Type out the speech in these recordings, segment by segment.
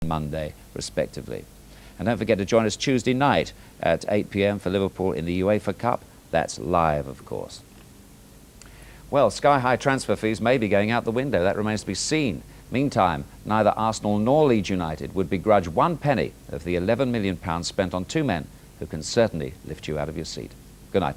Monday, respectively. And don't forget to join us Tuesday night at 8 p.m. for Liverpool in the UEFA Cup. That's live, of course. Well, sky-high transfer fees may be going out the window. That remains to be seen. Meantime, neither Arsenal nor Leeds United would begrudge one penny of the £11 million spent on two men who can certainly lift you out of your seat. Good night.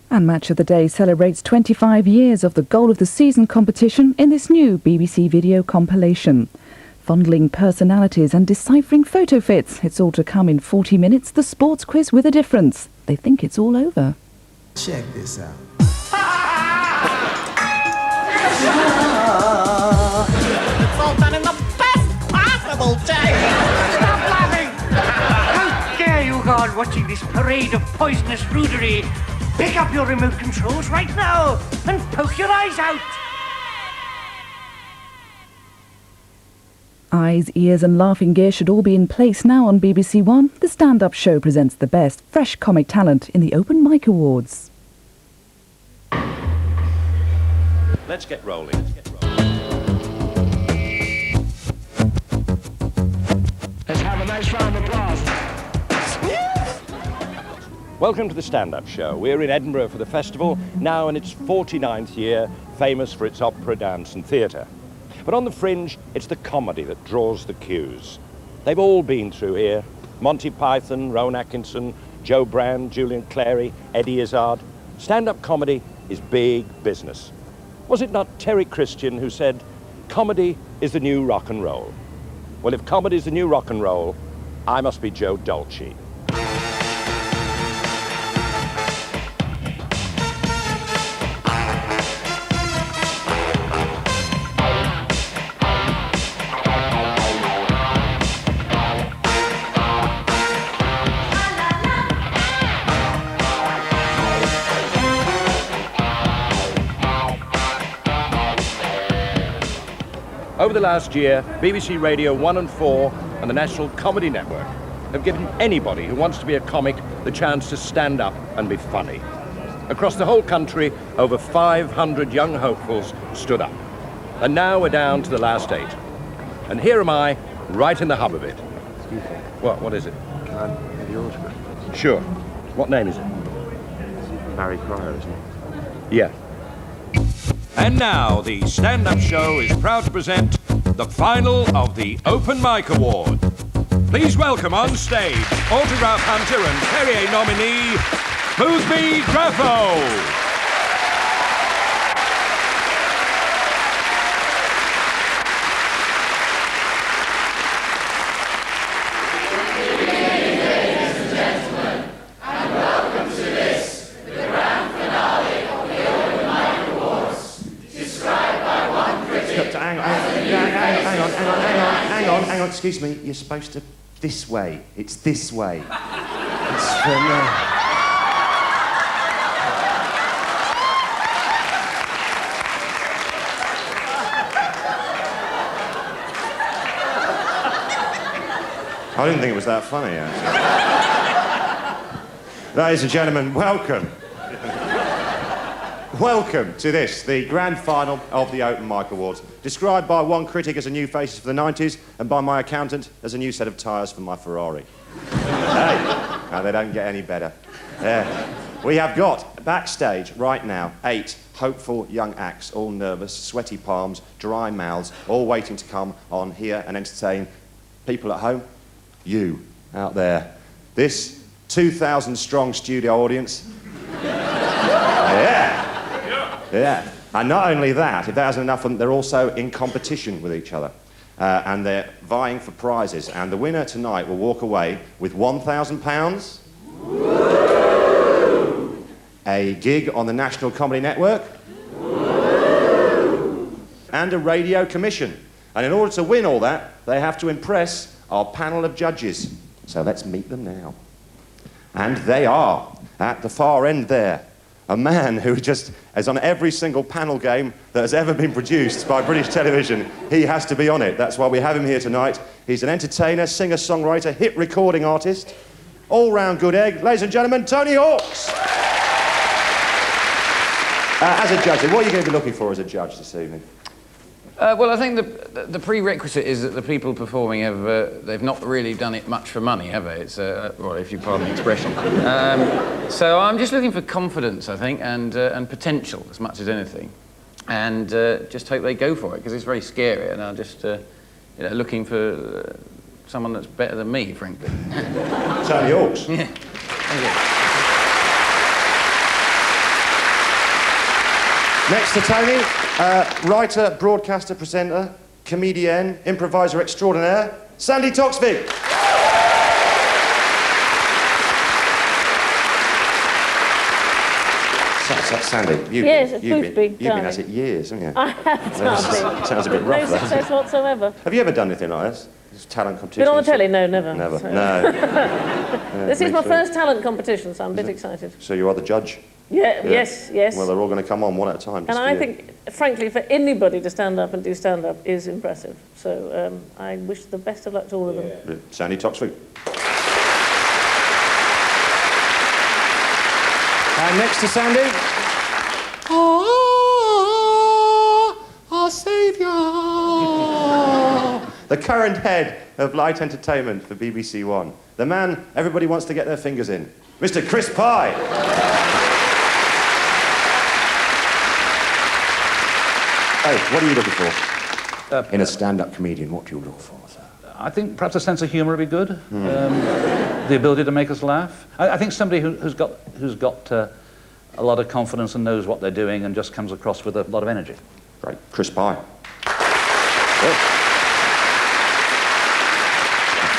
And Match of the Day celebrates 25 years of the Goal of the Season competition in this new BBC video compilation. Fondling personalities and deciphering photo fits. It's all to come in 40 minutes, the sports quiz with a difference. They think it's all over. Check this out. It's all done in the best possible day. Stop laughing! How dare you go on watching this parade of poisonous rudery? Pick up your remote controls right now and poke your eyes out. Eyes, ears and laughing gear should all be in place now on BBC1. The stand-up show presents the best fresh comic talent in the Open Mic Awards. Let's get rolling. Let's have a nice round of applause. Welcome to the stand-up show. We're in Edinburgh for the festival, now in its 49th year, famous for its opera, dance and theatre. But on the fringe, it's the comedy that draws the queues. They've all been through here. Monty Python, Rowan Atkinson, Joe Brand, Julian Clary, Eddie Izzard. Stand-up comedy is big business. Was it not Terry Christian who said, comedy is the new rock and roll? Well, if comedy is the new rock and roll, I must be Joe Dolce. Over the last year, BBC Radio 1 and 4 and the National Comedy Network have given anybody who wants to be a comic the chance to stand up and be funny. Across the whole country, over 500 young hopefuls stood up. And now we're down to the last 8. And here am I, right in the hub of it. Excuse me. What is it? Can I have your autograph? Sure. What name is it? Barry Cryer, isn't it? Yeah. And now, the stand-up show is proud to present the final of the Open Mic Award. Please welcome on stage autograph hunter and Perrier nominee, Boothby Grafo. Excuse me, you're supposed to This way. It's this way. It's from... I didn't think it was that funny, actually. Ladies and gentlemen, welcome. Welcome to this, the grand final of the Open Mic Awards. Described by one critic as a new Faces for the 90s and by my accountant as a new set of tyres for my Ferrari. Hey, no, they don't get any better. We have got, backstage right now, 8 hopeful young acts, all nervous, sweaty palms, dry mouths, all waiting to come on here and entertain people at home. You, out there. This 2,000-strong studio audience. Yeah. And not only that, if that isn't enough, they're also in competition with each other. And they're vying for prizes. And the winner tonight will walk away with £1,000, a gig on the National Comedy Network, and a radio commission. And in order to win all that, they have to impress our panel of judges. So let's meet them now. And they are, at the far end there, a man who just is on every single panel game that has ever been produced by British television. He has to be on it. That's why we have him here tonight. He's an entertainer, singer-songwriter, hit recording artist, all-round good egg. Ladies and gentlemen, Tony Hawks. As a judge, what are you going to be looking for as a judge this evening? Well, I think the prerequisite is that the people performing have they've not really done it much for money, have they? It's well, if you pardon the expression. So I'm just looking for confidence, I think, and potential as much as anything, and just hope they go for it because it's very scary, and I'm just looking for someone that's better than me, frankly. Tony Hawks. Yeah. Thank you. Next to Tony, writer, broadcaster, presenter, comedian, improviser extraordinaire, Sandy Toksvig. Sandy, you've been at it years, haven't you? I have, darling. Sounds a bit rough, no success whatsoever. Have you ever done anything like this? Talent competition? Been on the telly? No, never. Never, so. no. This is my first talent competition, so I'm a bit excited. So you are the judge? Yeah. Yes. Well, they're all going to come on one at a time. And I think, frankly, for anybody to stand up and do stand-up is impressive. So I wish the best of luck to all of them. Sandy Toksvig. And next to Sandy... our saviour! The current head of light entertainment for BBC1. The man everybody wants to get their fingers in. Mr. Chris Pye. Hey, what are you looking for? In a stand-up comedian, what do you look for, sir? I think perhaps a sense of humour would be good. The ability to make us laugh. I think somebody who's got a lot of confidence and knows what they're doing and just comes across with a lot of energy. Great. Chris Pye. Good.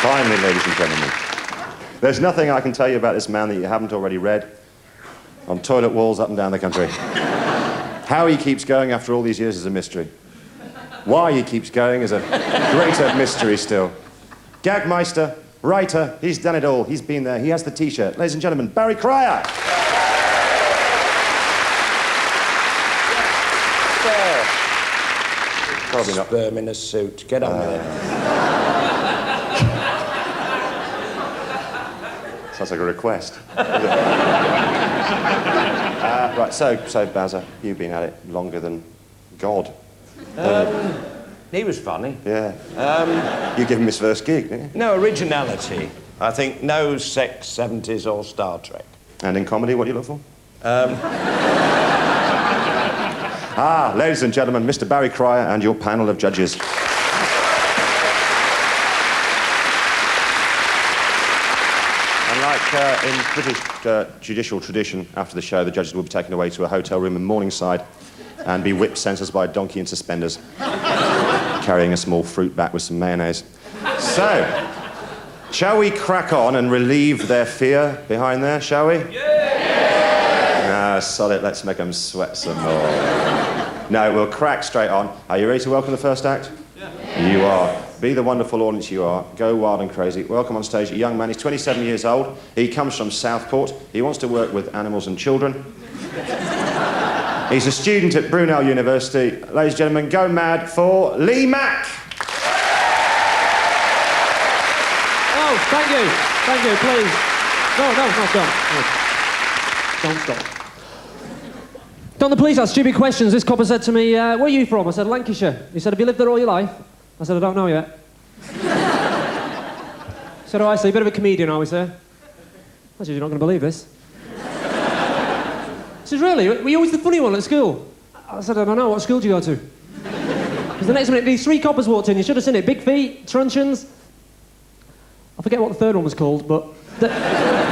Finally, ladies and gentlemen, there's nothing I can tell you about this man that you haven't already read on toilet walls up and down the country. How he keeps going after all these years is a mystery. Why he keeps going is a greater mystery still. Gagmeister, writer, he's done it all. He's been there. He has the T-shirt. Ladies and gentlemen, Barry Cryer. Probably not. Sperm in a suit. Get on with it. Sounds like a request. Right, so Bazza, you've been at it longer than God. He was funny. Yeah. You gave him his first gig, didn't you? No, originality. I think no sex, 70s or Star Trek. And in comedy, what do you look for? Ladies and gentlemen, Mr. Barry Cryer and your panel of judges. And like in British judicial tradition, after the show, the judges will be taken away to a hotel room in Morningside and be whipped senseless by a donkey in suspenders, carrying a small fruit bat with some mayonnaise. So, shall we crack on and relieve their fear behind there, shall we? Yeah! Sod it, let's make them sweat some more. No, we'll crack straight on. Are you ready to welcome the first act? Yeah. You are. Be the wonderful audience you are. Go wild and crazy. Welcome on stage a young man. He's 27 years old. He comes from Southport. He wants to work with animals and children. He's a student at Brunel University. Ladies and gentlemen, go mad for Lee Mack. Oh, thank you. Thank you, please. No, don't stop. Don't the police ask stupid questions? This copper said to me, where are you from? I said, Lancashire. He said, have you lived there all your life? I said, I don't know yet. He said, oh, I see, a bit of a comedian, are we, sir? I said, you're not going to believe this. He said, really? Were you always the funny one at school? I said, I don't know, what school do you go to? Because the next minute, these 3 coppers walked in, you should have seen it. Big feet, truncheons. I forget what the third one was called, but...